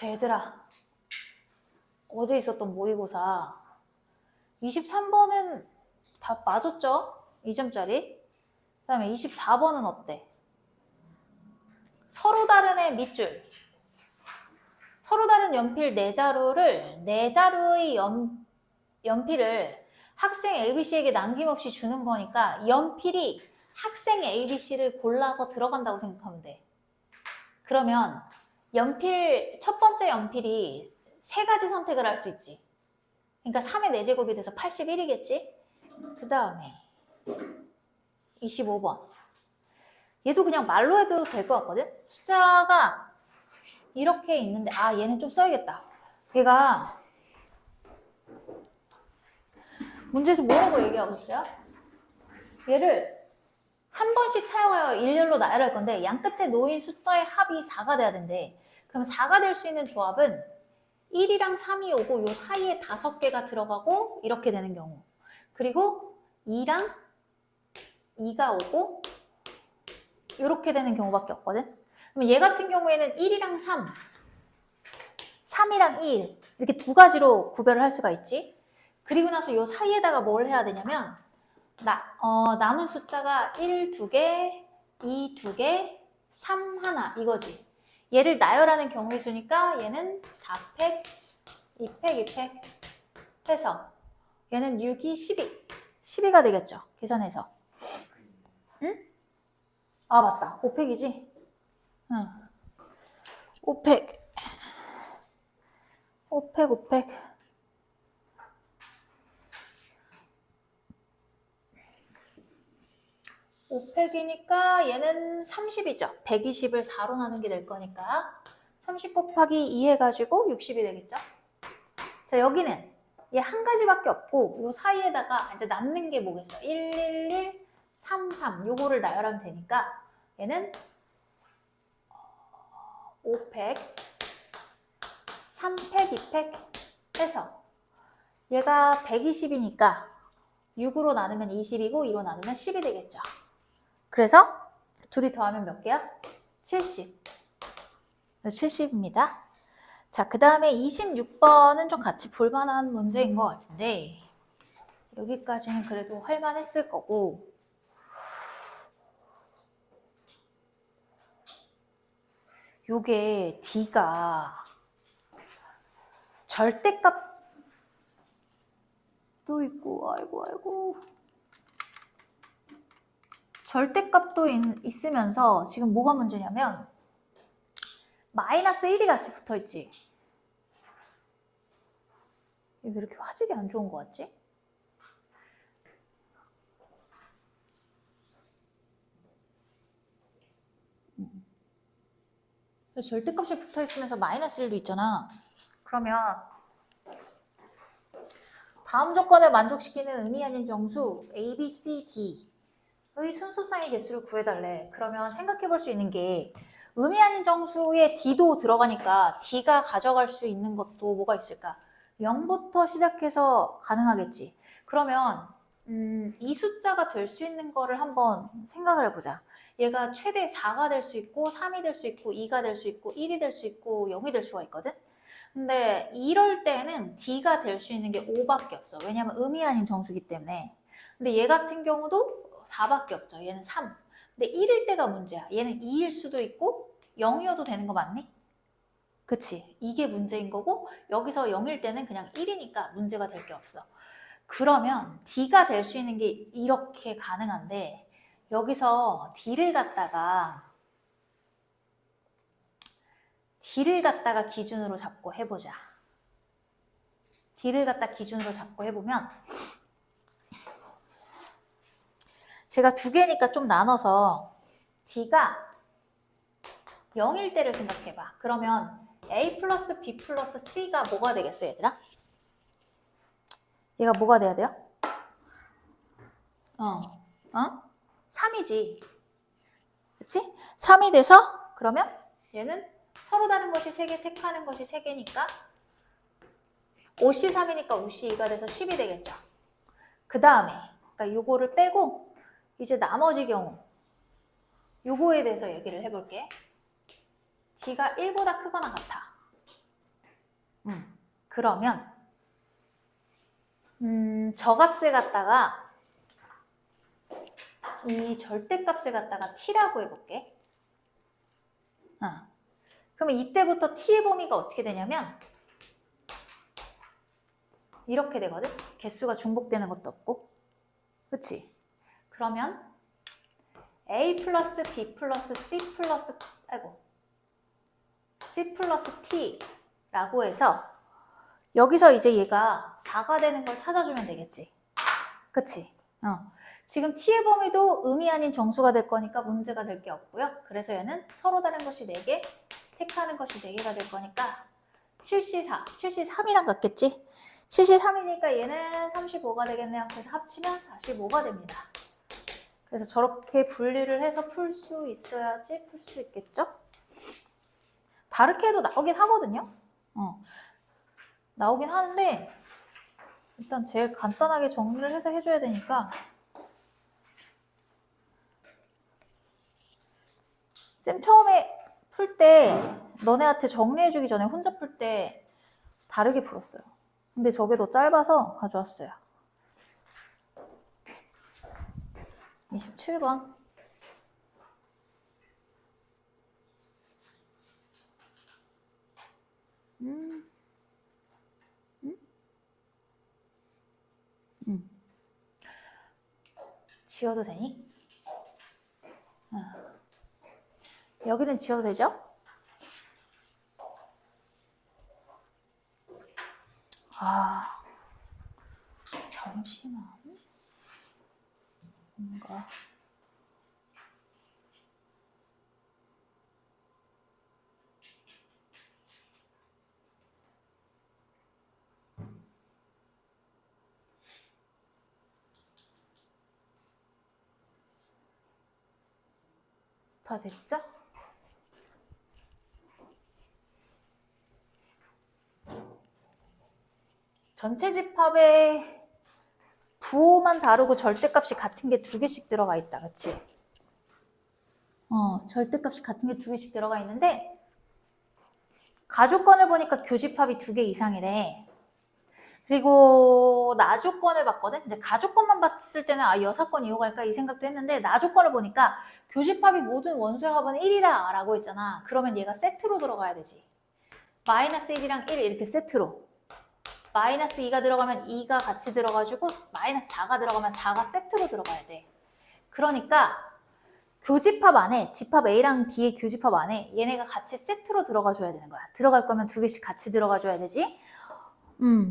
자, 얘들아. 어제 있었던 모의고사 23번은 다 맞았죠? 2점짜리. 그 다음에 24번은 어때? 서로 다른 애 밑줄. 서로 다른 연필 4자루를 4자루의 연필을 학생 ABC에게 남김없이 주는 거니까 연필이 학생 ABC를 골라서 들어간다고 생각하면 돼. 그러면 첫 번째 연필이 3가지 선택을 할 수 있지. 그러니까 3의 4제곱이 돼서 81이겠지? 그 다음에 25번. 얘도 그냥 말로 해도 될 것 같거든? 숫자가 이렇게 있는데, 얘는 좀 써야겠다. 얘가 문제에서 뭐라고 얘기하고 있어요? 얘를 한 번씩 사용하여 일렬로 나열할 건데 양 끝에 놓인 숫자의 합이 4가 돼야 된대. 그럼 4가 될 수 있는 조합은 1이랑 3이 오고 요 사이에 5개가 들어가고 이렇게 되는 경우. 그리고 2랑 2가 오고 이렇게 되는 경우밖에 없거든. 그럼 얘 같은 경우에는 1이랑 3, 3이랑 1 이렇게 2가지로 구별을 할 수가 있지. 그리고 나서 요 사이에다가 뭘 해야 되냐면 남은 숫자가 1, 2개, 2, 2개, 3, 하나 이거지. 얘를 나열하는 경우의 수니까 얘는 4팩, 2팩, 2팩 해서 얘는 6이 12. 12가 되겠죠. 계산해서. 응? 맞다. 5팩이지? 응. 5팩. 5팩, 5팩. 5팩이니까 얘는 30이죠. 120을 4로 나눈 게 될 거니까 30 곱하기 2 해가지고 60이 되겠죠. 자, 여기는 얘 한 가지밖에 없고 요 사이에다가 이제 남는 게 뭐겠어? 111, 33 요거를 나열하면 되니까 얘는 5팩, 3팩, 2팩 해서 얘가 120이니까 6으로 나누면 20이고 2로 나누면 10이 되겠죠. 그래서 둘이 더하면 몇 개야? 70. 70입니다. 자, 그 다음에 26번은 좀 같이 볼만한 문제인 것 같은데 여기까지는 그래도 할만했을 거고 요게 D가 절대값도 있고 아이고 절대값도 있으면서 지금 뭐가 문제냐면 마이너스 1이 같이 붙어있지. 왜 이렇게 화질이 안 좋은 것 같지? 절대값이 붙어있으면서 마이너스 1도 있잖아. 그러면 다음 조건을 만족시키는 의미 아닌 정수 A, B, C, D의 순수쌍의 개수를 구해달래. 그러면 생각해 볼 수 있는 게 의미 아닌 정수에 D도 들어가니까 D가 가져갈 수 있는 것도 뭐가 있을까? 0부터 시작해서 가능하겠지. 그러면 이 숫자가 될 수 있는 거를 한번 생각을 해보자. 얘가 최대 4가 될 수 있고 3이 될 수 있고 2가 될 수 있고 1이 될 수 있고 0이 될 수가 있거든. 근데 이럴 때는 D가 될 수 있는 게 5밖에 없어. 왜냐면 의미 아닌 정수기 때문에. 근데 얘 같은 경우도 4밖에 없죠. 얘는 3. 근데 1일 때가 문제야. 얘는 2일 수도 있고 0이어도 되는 거 맞니? 그치? 이게 문제인 거고 여기서 0일 때는 그냥 1이니까 문제가 될 게 없어. 그러면 D가 될 수 있는 게 이렇게 가능한데 여기서 D를 갖다가 기준으로 잡고 해보자. D를 갖다 기준으로 잡고 해보면 제가 2개니까 좀 나눠서 D가 0일 때를 생각해봐. 그러면 A 플러스 B 플러스 C가 뭐가 되겠어, 얘들아? 얘가 뭐가 돼야 돼요? 3이지. 그치? 3이 돼서 그러면 얘는 서로 다른 것이 3개, 택하는 것이 3개니까 5C 3이니까 5C 2가 돼서 10이 되겠죠. 그 다음에 그러니까 요거를 빼고 이제 나머지 경우 요거에 대해서 얘기를 해볼게. D가 1보다 크거나 같아. 그러면 저 값을 갖다가 이 절대값을 갖다가 t라고 해볼게. 그러면 이때부터 t의 범위가 어떻게 되냐면 이렇게 되거든. 개수가 중복되는 것도 없고. 그치? 그러면 a 플러스 b 플러스 c 플러스 c 플러스 t라고 해서 여기서 이제 얘가 4가 되는 걸 찾아주면 되겠지. 그치? 지금 t의 범위도 음이 아닌 정수가 될 거니까 문제가 될 게 없고요. 그래서 얘는 서로 다른 것이 4개, 택하는 것이 4개가 될 거니까 7C4, 7C3이랑 같겠지? 7C3이니까 얘는 35가 되겠네요. 그래서 합치면 45가 됩니다. 그래서 저렇게 분리를 해서 풀 수 있어야지 풀 수 있겠죠? 다르게 해도 나오긴 하거든요. 나오긴 하는데 일단 제일 간단하게 정리를 해서 해줘야 되니까 쌤 처음에 풀 때 너네한테 정리해주기 전에 혼자 풀 때 다르게 풀었어요. 근데 저게 더 짧아서 가져왔어요. 27번. 지워도 되니? 여기는 지워도 되죠? 잠시만. 뭔가. 다 됐죠? 전체 집합에 부호만 다르고 절대값이 같은 게 2개씩 들어가 있다. 그치? 절대값이 같은 게 2개씩 들어가 있는데 가조건을 보니까 교집합이 2개 이상이래. 그리고 나조건을 봤거든? 근데 가조건만 봤을 때는 여사건 이용할까 이 생각도 했는데 나조건을 보니까 교집합이 모든 원소의 합은 1이다 라고 했잖아. 그러면 얘가 세트로 들어가야 되지. 마이너스 1이랑 1 이렇게 세트로. 마이너스 2가 들어가면 2가 같이 들어가지고 마이너스 4가 들어가면 4가 세트로 들어가야 돼. 그러니까 교집합 안에 집합 A랑 B의 교집합 안에 얘네가 같이 세트로 들어가 줘야 되는 거야. 들어갈 거면 2개씩 같이 들어가 줘야 되지.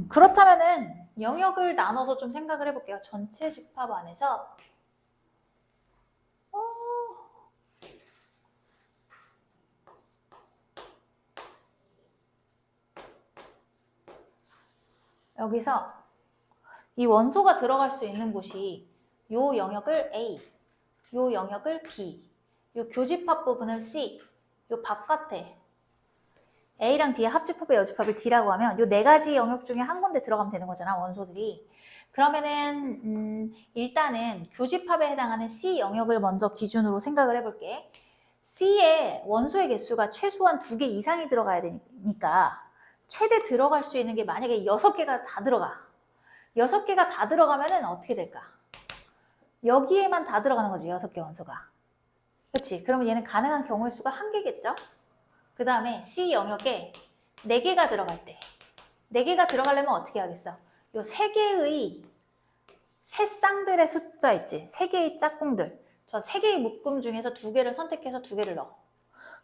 그렇다면은 영역을 나눠서 좀 생각을 해볼게요. 전체 집합 안에서 여기서 이 원소가 들어갈 수 있는 곳이 요 영역을 A, 요 영역을 B, 요 교집합 부분을 C, 요 바깥에 A랑 B의 합집합의 여집합을 D라고 하면 요 4가지 영역 중에 한 군데 들어가면 되는 거잖아, 원소들이. 그러면은 일단은 교집합에 해당하는 C 영역을 먼저 기준으로 생각을 해볼게. C의 원소의 개수가 최소한 2개 이상이 들어가야 되니까 최대 들어갈 수 있는 게 만약에 6개가 다 들어가. 6개가 다 들어가면은 어떻게 될까? 여기에만 다 들어가는 거지, 6개 원소가. 그렇지? 그러면 얘는 가능한 경우의 수가 1개겠죠? 그 다음에 C 영역에 4개가 들어갈 때 4개가 들어가려면 어떻게 하겠어? 요 3개의 새쌍들의 숫자 있지? 3개의 짝꿍들. 저 3개의 묶음 중에서 2개를 선택해서 2개를 넣어.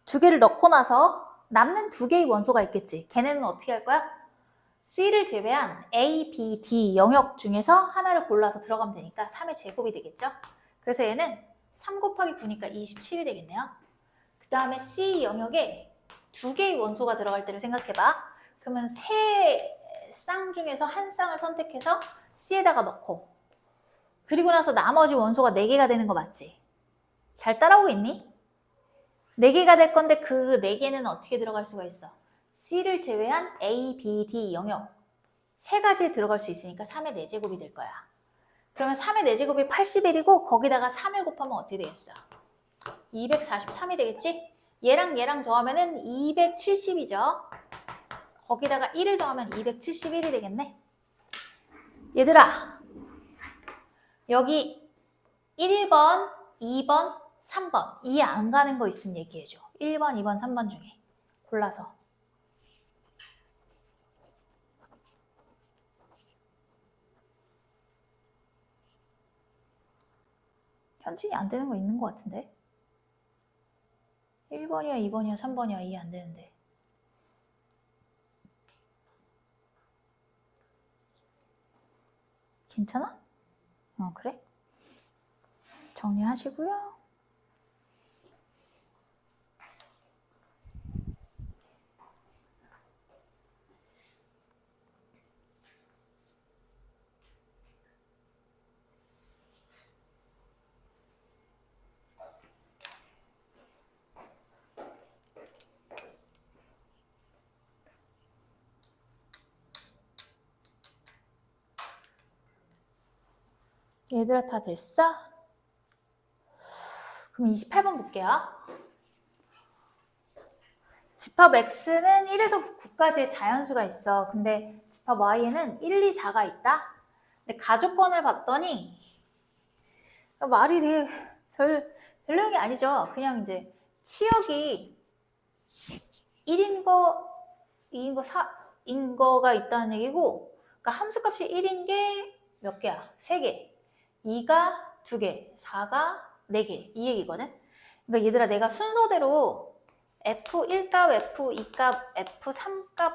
2개를 넣고 나서 남는 2개의 원소가 있겠지. 걔네는 어떻게 할 거야? C를 제외한 A, B, D 영역 중에서 하나를 골라서 들어가면 되니까 3의 제곱이 되겠죠? 그래서 얘는 3 곱하기 9니까 27이 되겠네요. 그 다음에 C 영역에 2개의 원소가 들어갈 때를 생각해봐. 그러면 3쌍 중에서 한 쌍을 선택해서 C에다가 넣고 그리고 나서 나머지 원소가 4개가 되는 거 맞지? 잘 따라오고 있니? 4개가 될 건데 그 4개는 어떻게 들어갈 수가 있어? C를 제외한 A, B, D 영역 3가지에 들어갈 수 있으니까 3의 4제곱이 될 거야. 그러면 3의 4제곱이 81이고 거기다가 3을 곱하면 어떻게 되겠어? 243이 되겠지? 얘랑 얘랑 더하면은 270이죠? 거기다가 1을 더하면 271이 되겠네. 얘들아, 여기 1번, 2번, 3번 이해 안 가는 거 있으면 얘기해줘. 1번, 2번, 3번 중에 골라서. 현진이 안 되는 거 있는 거 같은데? 1번이야, 2번이야, 3번이야 이해 안 되는데. 괜찮아? 그래? 정리하시고요. 얘들아 다 됐어? 그럼 28번 볼게요. 집합 X는 1에서 9까지의 자연수가 있어. 근데 집합 Y에는 1, 2, 4가 있다? 근데 가족권을 봤더니 말이 되게 별로인 게 아니죠. 그냥 이제 치역이 1인 거, 2인 거, 4인 거가 있다는 얘기고, 그러니까 함수값이 1인 게 몇 개야? 3개. 2가 2개, 4가 4개. 이 얘기거든? 그러니까 얘들아 내가 순서대로 F1값, F2값, F3값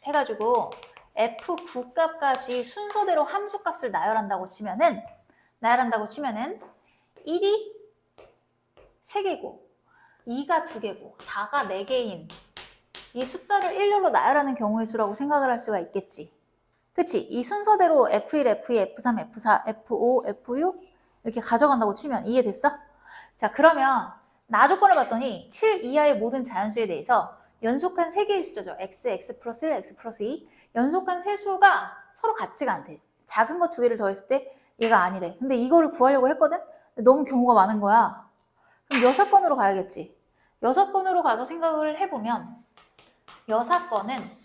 해가지고 F9값까지 순서대로 함수값을 나열한다고 치면은 1이 3개고 2가 2개고 4가 4개인 이 숫자를 일렬로 나열하는 경우의 수라고 생각을 할 수가 있겠지. 그치? 이 순서대로 F1, F2, F3, F4, F5, F6 이렇게 가져간다고 치면 이해됐어? 자, 그러면 나 조건을 봤더니 7 이하의 모든 자연수에 대해서 연속한 3개의 숫자죠. X, X 플러스 1, X 플러스 2 연속한 세 수가 서로 같지가 않대. 작은 거 2개를 더했을 때 얘가 아니래. 근데 이거를 구하려고 했거든? 근데 너무 경우가 많은 거야. 그럼 6건으로 가야겠지. 6건으로 가서 생각을 해보면 6건은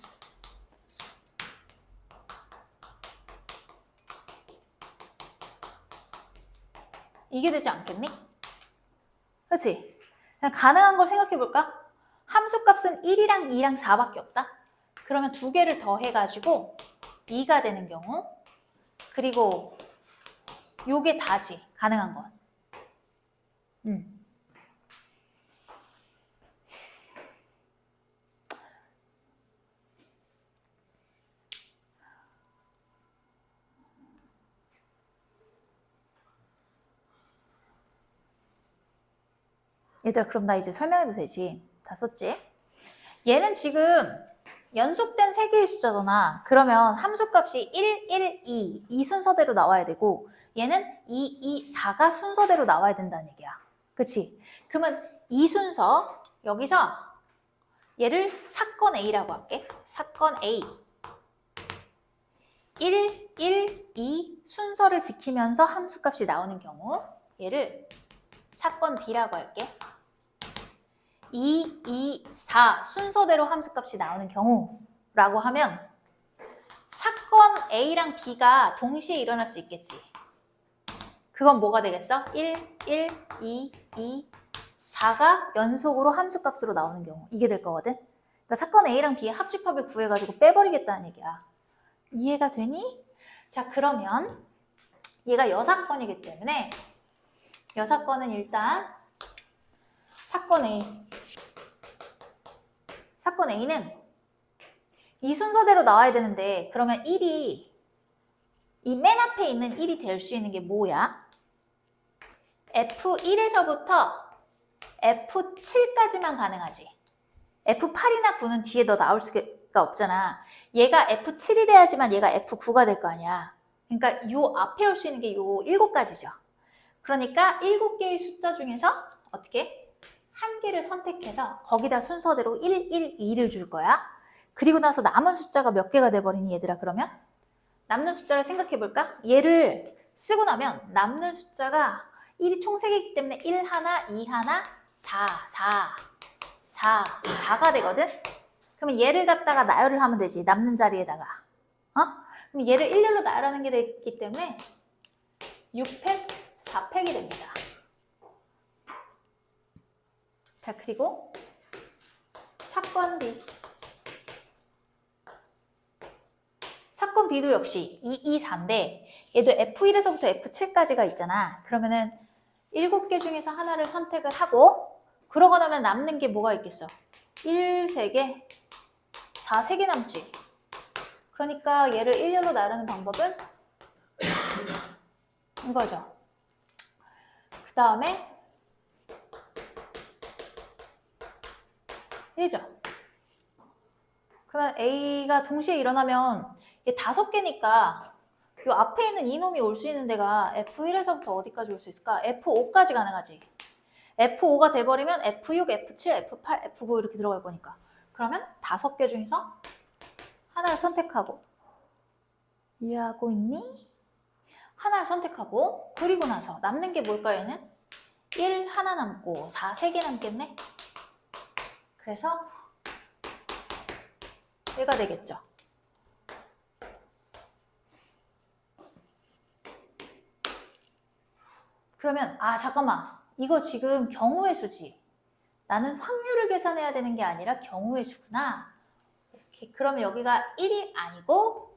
이게 되지 않겠니? 그치? 그냥 가능한 걸 생각해볼까? 함수값은 1이랑 2랑 4밖에 없다? 그러면 2개를 더해가지고 2가 되는 경우 그리고 요게 다지, 가능한 건. 얘들아 그럼 나 이제 설명해도 되지? 다 썼지? 얘는 지금 연속된 3개의 숫자잖아. 그러면 함수값이 1, 1, 2, 이 순서대로 나와야 되고 얘는 2, 2, 4가 순서대로 나와야 된다는 얘기야. 그치? 그러면 이 순서 여기서 얘를 사건 A라고 할게. 사건 A 1, 1, 2 순서를 지키면서 함수값이 나오는 경우 얘를 사건 B라고 할게. 2, 2, 4 순서대로 함수값이 나오는 경우라고 하면 사건 A랑 B가 동시에 일어날 수 있겠지. 그건 뭐가 되겠어? 1, 1, 2, 2, 4가 연속으로 함수값으로 나오는 경우 이게 될 거거든. 그러니까 사건 A랑 B의 합집합을 구해가지고 빼버리겠다는 얘기야. 이해가 되니? 자 그러면 얘가 여사건이기 때문에 여사건은 일단 사건 A는 이 순서대로 나와야 되는데 그러면 1이 이 맨 앞에 있는 1이 될 수 있는 게 뭐야? F1에서부터 F7까지만 가능하지. F8이나 9는 뒤에 너 나올 수가 없잖아. 얘가 F7이 돼야지만 얘가 F9가 될 거 아니야. 그러니까 요 앞에 올 수 있는 게 요 7가지죠. 그러니까 7개의 숫자 중에서 어떻게? 한 개를 선택해서 거기다 순서대로 1, 1, 2를 줄 거야. 그리고 나서 남은 숫자가 몇 개가 돼버리니 얘들아 그러면? 남는 숫자를 생각해 볼까? 얘를 쓰고 나면 남는 숫자가 1이 총 3개이기 때문에 1 하나, 2 하나, 4, 4, 4, 4가 되거든? 그러면 얘를 갖다가 나열을 하면 되지. 남는 자리에다가. 그럼 얘를 일렬로 나열하는 게 되기 때문에 6팩, 4팩이 됩니다. 자, 그리고 사건 B. 사건 B도 역시 2, 2, 4인데 얘도 F1에서부터 F7까지가 있잖아. 그러면은 7개 중에서 하나를 선택을 하고 그러고 나면 남는 게 뭐가 있겠어? 1, 3개, 4, 3개 남지. 그러니까 얘를 일렬로 나르는 방법은 이거죠. 그 다음에 1죠. 그러면 A가 동시에 일어나면 얘 5개니까 이 앞에 있는 이놈이 올 수 있는 데가 F1에서부터 어디까지 올 수 있을까? F5까지 가능하지. F5가 돼버리면 F6, F7, F8, F9 이렇게 들어갈 거니까. 그러면 5개 중에서 하나를 선택하고 이해하고 있니? 하나를 선택하고 그리고 나서 남는 게 뭘까 얘는? 1 하나 남고 4 3개 남겠네? 그래서 얘가 되겠죠. 그러면 잠깐만 이거 지금 경우의 수지. 나는 확률을 계산해야 되는 게 아니라 경우의 수구나. 이렇게. 그러면 여기가 1이 아니고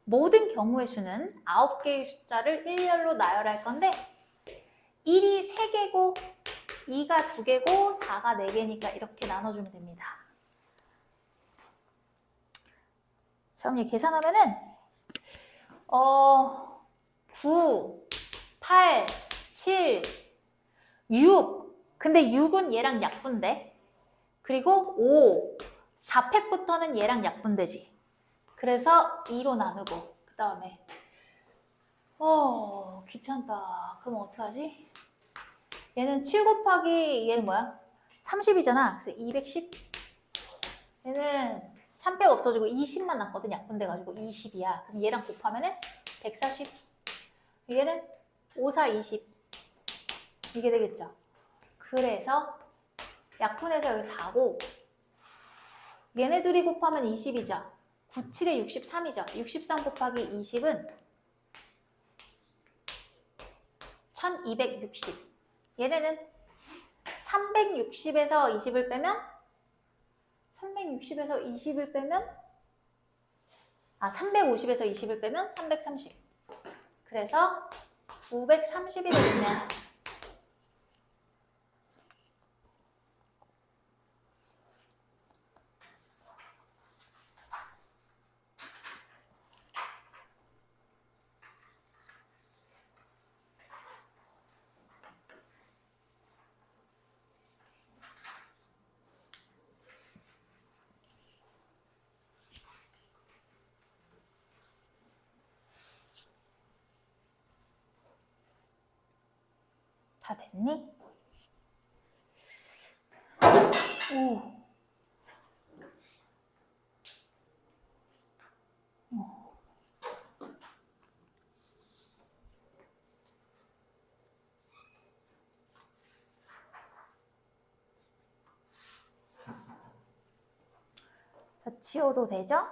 모든 경우의 수는 9개의 숫자를 일렬로 나열할 건데 1이 3개고 2가 2개고 4가 4개니까 이렇게 나눠주면 됩니다. 자, 그럼 계산하면은 9, 8, 7, 6. 근데 6은 얘랑 약분돼. 그리고 5, 4팩부터는 얘랑 약분되지. 그래서 2로 나누고 그 다음에 귀찮다. 그럼 어떡하지? 얘는 7 곱하기 얘는 뭐야? 30이잖아. 그래서 210. 얘는 3팩 없어지고 20만 남거든. 약분돼가지고 20이야. 그럼 얘랑 곱하면은 140. 얘는 5, 4, 20. 이게 되겠죠. 그래서 약분해서 여기 4고 얘네 둘이 곱하면 20이죠. 9, 7에 63이죠. 63 곱하기 20은 1260. 얘네는 360에서 20을 빼면 350에서 20을 빼면 330. 그래서 930이 되겠네. 다 됐니? 오. 자, 지워도 되죠?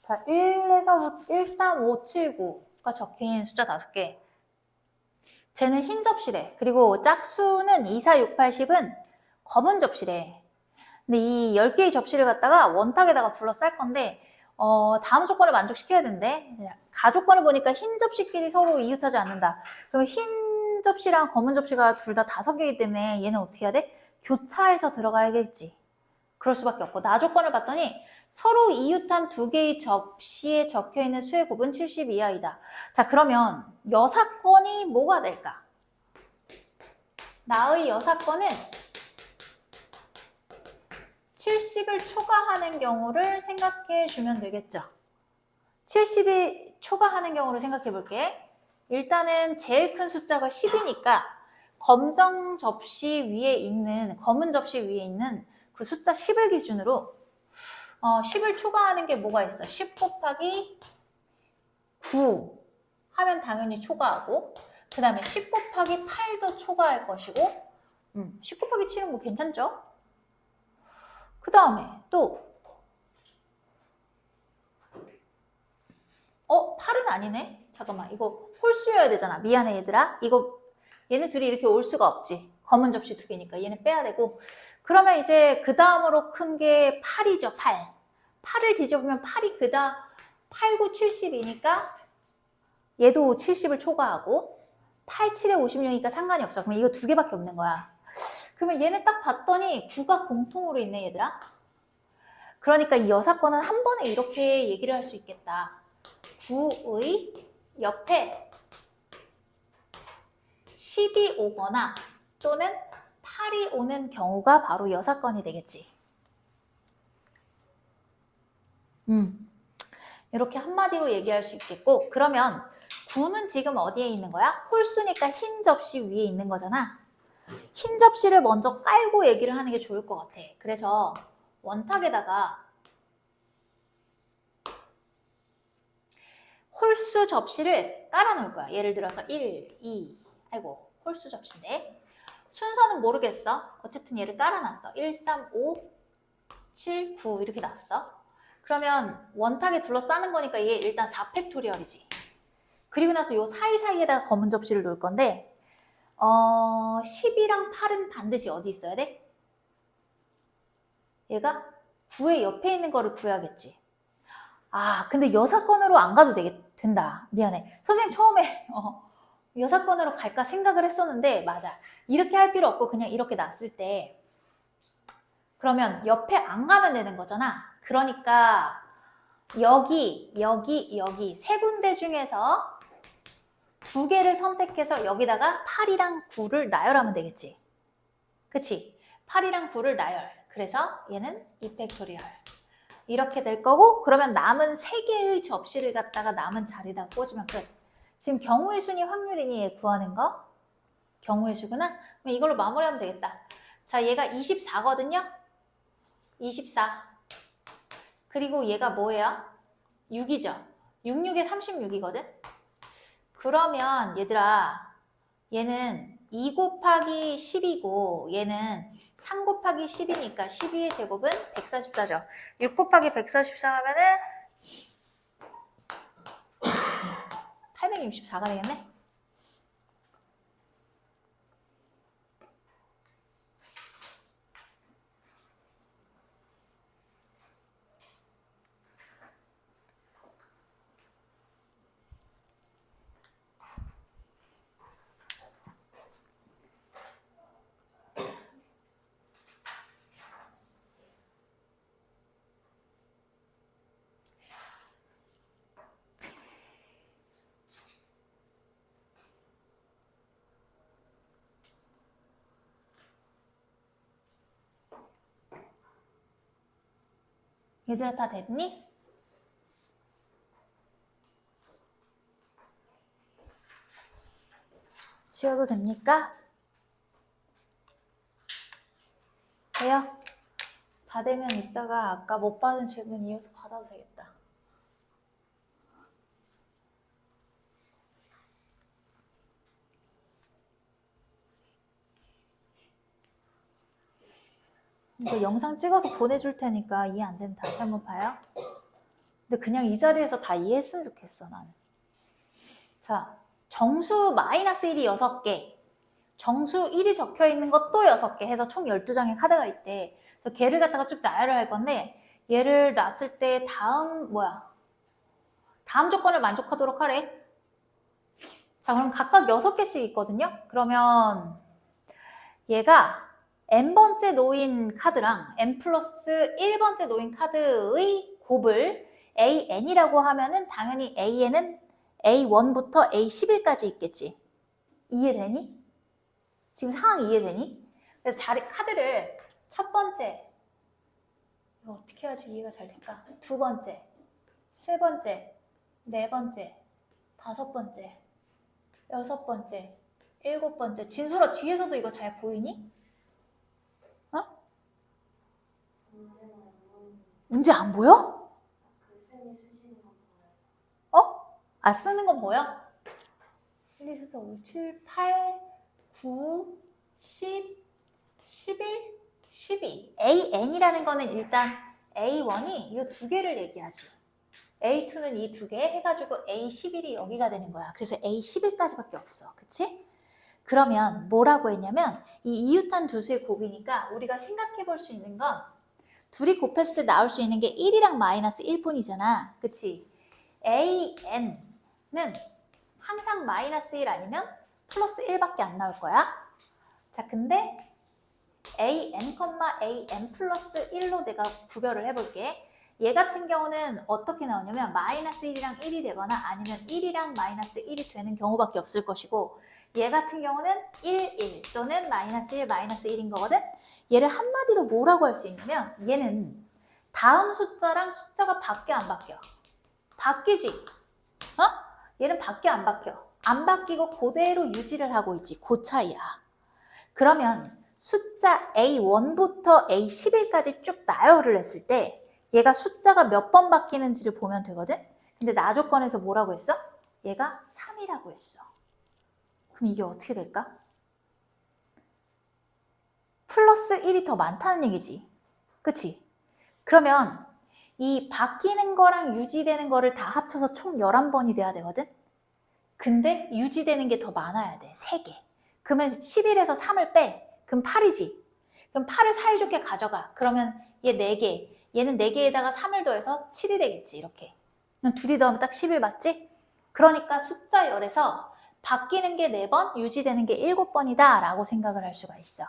자, 1에서부터 1, 3, 5, 7, 9가 적힌 숫자 5개. 쟤는 흰 접시래. 그리고 짝수는 2, 4, 6, 8, 10은 검은 접시래. 근데 이 10개의 접시를 갖다가 원탁에다가 둘러쌀 건데 다음 조건을 만족시켜야 된대. 가조건을 보니까 흰 접시끼리 서로 이웃하지 않는다. 그러면 흰 접시랑 검은 접시가 둘 다 5개이기 때문에 얘는 어떻게 해야 돼? 교차해서 들어가야겠지. 그럴 수밖에 없고 나조건을 봤더니 서로 이웃한 두 개의 접시에 적혀있는 수의 곱은 70 이하이다. 자, 그러면 여사건이 뭐가 될까? 나의 여사건은 70을 초과하는 경우를 생각해 주면 되겠죠. 70이 초과하는 경우를 생각해 볼게. 일단은 제일 큰 숫자가 10이니까 검은 접시 위에 있는 그 숫자 10을 기준으로 10을 초과하는 게 뭐가 있어? 10 곱하기 9 하면 당연히 초과하고, 그 다음에 10 곱하기 8도 초과할 것이고, 10 곱하기 7은 뭐 괜찮죠? 그 다음에 또 8은 아니네? 잠깐만, 이거 홀수여야 되잖아. 미안해 얘들아. 얘네 둘이 이렇게 올 수가 없지. 검은 접시 두 개니까 얘는 빼야 되고, 그러면 이제 그 다음으로 큰 게 8이죠. 8. 8을 뒤져보면 8이 그 다음 8, 9, 70이니까 얘도 70을 초과하고, 8, 7에 56이니까 상관이 없어. 그럼 이거 두 개밖에 없는 거야. 그러면 얘는 딱 봤더니 9가 공통으로 있네 얘들아. 그러니까 이 여사건은 한 번에 이렇게 얘기를 할 수 있겠다. 9의 옆에 10이 오거나 또는 8이 오는 경우가 바로 여사건이 되겠지. 이렇게 한마디로 얘기할 수 있겠고, 그러면 9는 지금 어디에 있는 거야? 홀수니까 흰 접시 위에 있는 거잖아. 흰 접시를 먼저 깔고 얘기를 하는 게 좋을 것 같아. 그래서 원탁에다가 홀수 접시를 깔아 놓을 거야. 예를 들어서 1, 2, 홀수 접시인데 순서는 모르겠어. 어쨌든 얘를 깔아놨어. 1, 3, 5, 7, 9 이렇게 놨어. 그러면 원탁에 둘러싸는 거니까 이게 일단 4팩토리얼이지. 그리고 나서 요 사이사이에다가 검은 접시를 놓을 건데 10이랑 8은 반드시 어디 있어야 돼? 얘가 9의 옆에 있는 거를 구해야겠지. 근데 여사건으로 안 가도 된다. 미안해. 선생님 처음에 여사건으로 갈까 생각을 했었는데 맞아. 이렇게 할 필요 없고 그냥 이렇게 놨을 때 그러면 옆에 안 가면 되는 거잖아. 그러니까 여기 세 군데 중에서 두 개를 선택해서 여기다가 8이랑 9를 나열하면 되겠지. 그치? 8이랑 9를 나열. 그래서 얘는 2팩토리얼. 이렇게 될 거고, 그러면 남은 3개의 접시를 갖다가 남은 자리에다 꽂으면 끝. 지금 경우의 수니 확률이니 얘 구하는 거? 경우의 수구나? 그럼 이걸로 마무리하면 되겠다. 자, 얘가 24거든요? 24. 그리고 얘가 뭐예요? 6이죠? 66에 36이거든? 그러면 얘들아, 얘는 2 곱하기 10이고 얘는 3 곱하기 10이니까 12의 제곱은 144죠. 6 곱하기 144 하면은 864가 되겠네? 얘들아 다 됐니? 지워도 됩니까? 돼요? 다 되면 이따가 아까 못 받은 질문 이어서 받아도 되겠다. 이거 영상 찍어서 보내줄 테니까 이해 안 되면 다시 한번 봐요. 근데 그냥 이 자리에서 다 이해했으면 좋겠어, 나는. 자, 정수 마이너스 1이 6개, 정수 1이 적혀 있는 것도 6개 해서 총 12장의 카드가 있대. 그래서 걔를 갖다가 쭉 나열을 할 건데, 얘를 놨을 때 다음 조건을 만족하도록 하래. 자, 그럼 각각 6개씩 있거든요? 그러면 얘가 n번째 놓인 카드랑 n 플러스 1번째 놓인 카드의 곱을 an이라고 하면은 당연히 an은 a1부터 a11까지 있겠지. 이해되니? 지금 상황 이해되니? 그래서 카드를 첫 번째, 이거 어떻게 해야지 이해가 잘 될까? 두 번째, 세 번째, 네 번째, 다섯 번째, 여섯 번째, 일곱 번째. 진솔아, 뒤에서도 이거 잘 보이니? 어? 문제 안 보여? 아, 쓰는 건 보여? 1, 2, 3, 4, 5, 7, 8, 9, 10, 11, 12. AN이라는 거는 일단 A1이 이 두 개를 얘기하지. A2는 이 두 개 해가지고 A11이 여기가 되는 거야. 그래서 A11까지밖에 없어. 그치? 그러면 뭐라고 했냐면 이 이웃한 두 수의 곱이니까 우리가 생각해 볼 수 있는 건 둘이 곱했을 때 나올 수 있는 게 1이랑 마이너스 1뿐이잖아. 그치? AN은 항상 마이너스 1 아니면 플러스 1밖에 안 나올 거야. 자, 근데 an, an 플러스 1로 내가 구별을 해볼게. 얘 같은 경우는 어떻게 나오냐면 마이너스 1이랑 1이 되거나 아니면 1이랑 마이너스 1이 되는 경우밖에 없을 것이고, 얘 같은 경우는 1, 1 또는 마이너스 1, 마이너스 1인 거거든. 얘를 한마디로 뭐라고 할 수 있냐면 얘는 다음 숫자랑 숫자가 바뀌어 안 바뀌어? 바뀌지? 얘는 바뀌어 안 바뀌어? 안 바뀌고 그대로 유지를 하고 있지. 그 차이야. 그러면 숫자 A1부터 A11까지 쭉 나열을 했을 때 얘가 숫자가 몇 번 바뀌는지를 보면 되거든? 근데 나 조건에서 뭐라고 했어? 얘가 3이라고 했어. 그럼 이게 어떻게 될까? 플러스 1이 더 많다는 얘기지. 그치? 그러면 이 바뀌는 거랑 유지되는 거를 다 합쳐서 총 11번이 돼야 되거든? 근데 유지되는 게 더 많아야 돼. 3개. 그러면 11에서 3을 빼. 그럼 8이지. 그럼 8을 사이좋게 가져가. 그러면 얘 4개. 얘는 4개에다가 3을 더해서 7이 되겠지. 이렇게. 그럼 둘이 더하면 딱 11 맞지? 그러니까 숫자 열에서 바뀌는 게 4번, 유지되는 게 7번이다 라고 생각을 할 수가 있어.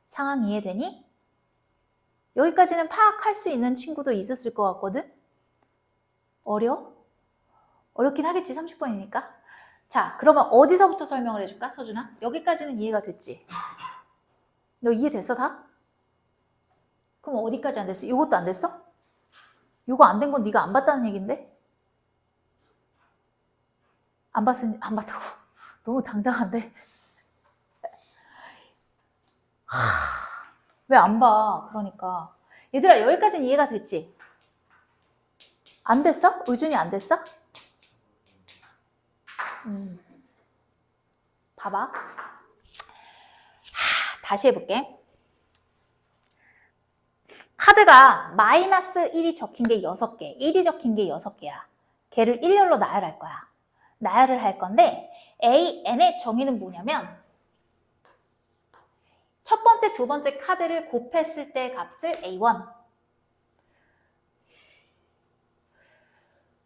상황 이해되니? 여기까지는 파악할 수 있는 친구도 있었을 것 같거든? 어렵긴 하겠지, 30번이니까. 자, 그러면 어디서부터 설명을 해줄까, 서준아? 여기까지는 이해가 됐지? 너 이해됐어, 다? 그럼 어디까지 안 됐어? 이것도 안 됐어? 이거 안 된 건 네가 안 봤다는 얘긴데? 안 봤다고? 너무 당당한데? 왜 안 봐? 그러니까. 얘들아, 여기까지는 이해가 됐지? 안 됐어? 의준이 안 됐어? 봐봐. 다시 해볼게. 카드가 마이너스 1이 적힌 게 6개, 1이 적힌 게 6개야. 걔를 일렬로 나열할 거야. 나열을 할 건데 AN의 정의는 뭐냐면 첫 번째, 두 번째 카드를 곱했을 때 값을 A1,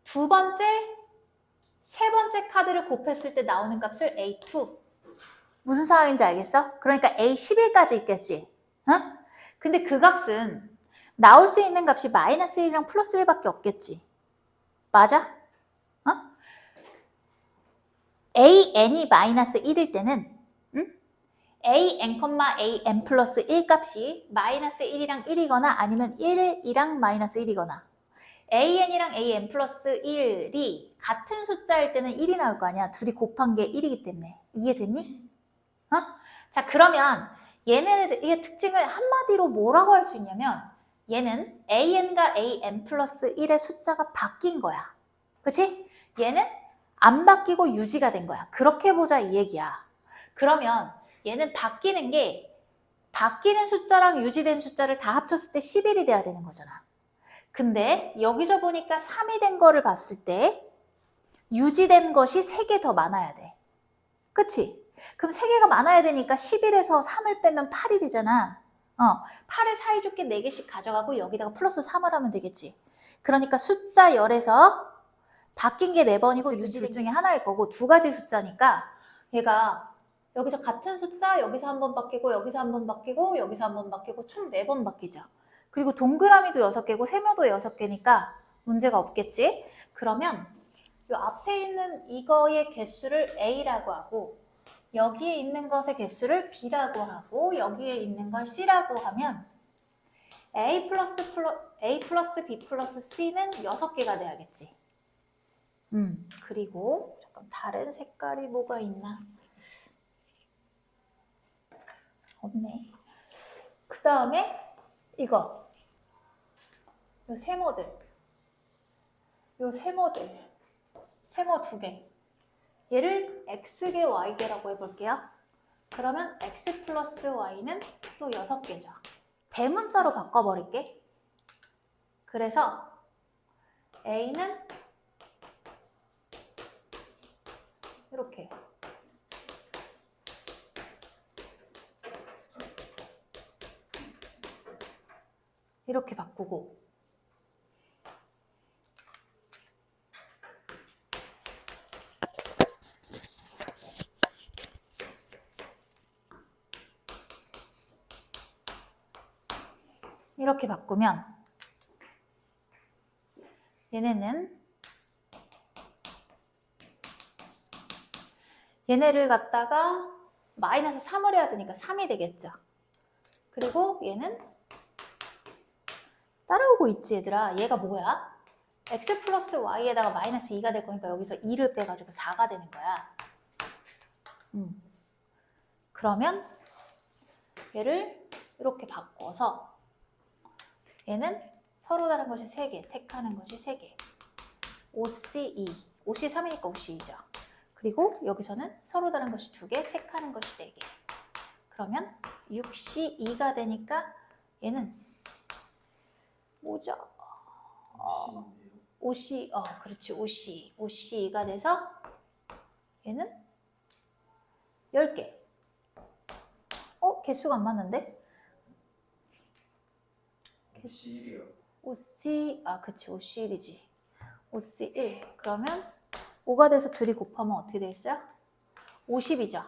두 번째, 세 번째 카드를 곱했을 때 나오는 값을 A2. 무슨 상황인지 알겠어? 그러니까 A11까지 있겠지. 어? 근데 그 값은 나올 수 있는 값이 마이너스 1이랑 플러스 1밖에 없겠지. 맞아? AN이 마이너스 1일 때는 AN, AN 플러스 1 값이 마이너스 1이랑 1이거나 아니면 1이랑 마이너스 1이거나 AN이랑 AN 플러스 1이 같은 숫자일 때는 1이 나올 거 아니야. 둘이 곱한 게 1이기 때문에. 이해됐니? 자, 그러면 얘네의 특징을 한마디로 뭐라고 할 수 있냐면 얘는 AN과 AN 플러스 1의 숫자가 바뀐 거야. 그치? 얘는 안 바뀌고 유지가 된 거야. 그렇게 보자 이 얘기야. 그러면 얘는 바뀌는 게 바뀌는 숫자랑 유지된 숫자를 다 합쳤을 때 11이 돼야 되는 거잖아. 근데 여기서 보니까 3이 된 거를 봤을 때 유지된 것이 3개 더 많아야 돼. 그치? 그럼 3개가 많아야 되니까 11에서 3을 빼면 8이 되잖아. 8을 사이좋게 4개씩 가져가고 여기다가 플러스 3을 하면 되겠지. 그러니까 숫자 열에서 바뀐 게 4번이고 유지된 중에 하나일 거고 두 가지 숫자니까 얘가 여기서 같은 숫자 여기서 한 번 바뀌고 여기서 한 번 바뀌고 여기서 한 번 바뀌고 총 4번 바뀌죠. 그리고 동그라미도 6개고 세모도 6개니까 문제가 없겠지? 그러면 이 앞에 있는 이거의 개수를 A라고 하고 여기에 있는 것의 개수를 B라고 하고 여기에 있는 걸 C라고 하면 A 플러스 B 플러스 C는 6개가 돼야겠지. 그리고 잠깐 다른 색깔이 뭐가 있나? 없네. 그 다음에 이거 요 세모들 세모 2개 얘를 X개 Y개라고 해볼게요. 그러면 X 플러스 Y는 또 6개죠. 대문자로 바꿔버릴게. 그래서 A는 이렇게 이렇게 바꾸고 이렇게 바꾸면 얘네를 갖다가 마이너스 3을 해야 되니까 3이 되겠죠. 그리고 얘는 따라오고 있지 얘들아. 얘가 뭐야? x 플러스 y에다가 마이너스 2가 될 거니까 여기서 2를 빼가지고 4가 되는 거야. 그러면 얘를 이렇게 바꿔서 얘는 서로 다른 것이 3개, 택하는 것이 3개. OC2. OC 3이니까 OC2죠. 그리고 여기서는 서로 다른 것이 2개, 택하는 것이 4개. 그러면 6C2가 되니까 얘는 뭐죠? OC, 그렇지, OC. OC2가 돼서 얘는 10개. 개수가 안 맞는데? OC1이요. OC, 그치, OC1이지. OC1. 그러면 5가 돼서 둘이 곱하면 어떻게 되겠어요? 50이죠.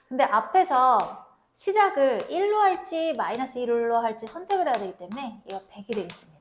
근데 앞에서 시작을 1로 할지 마이너스 1로 할지 선택을 해야 되기 때문에 얘가 100이 되겠습니다.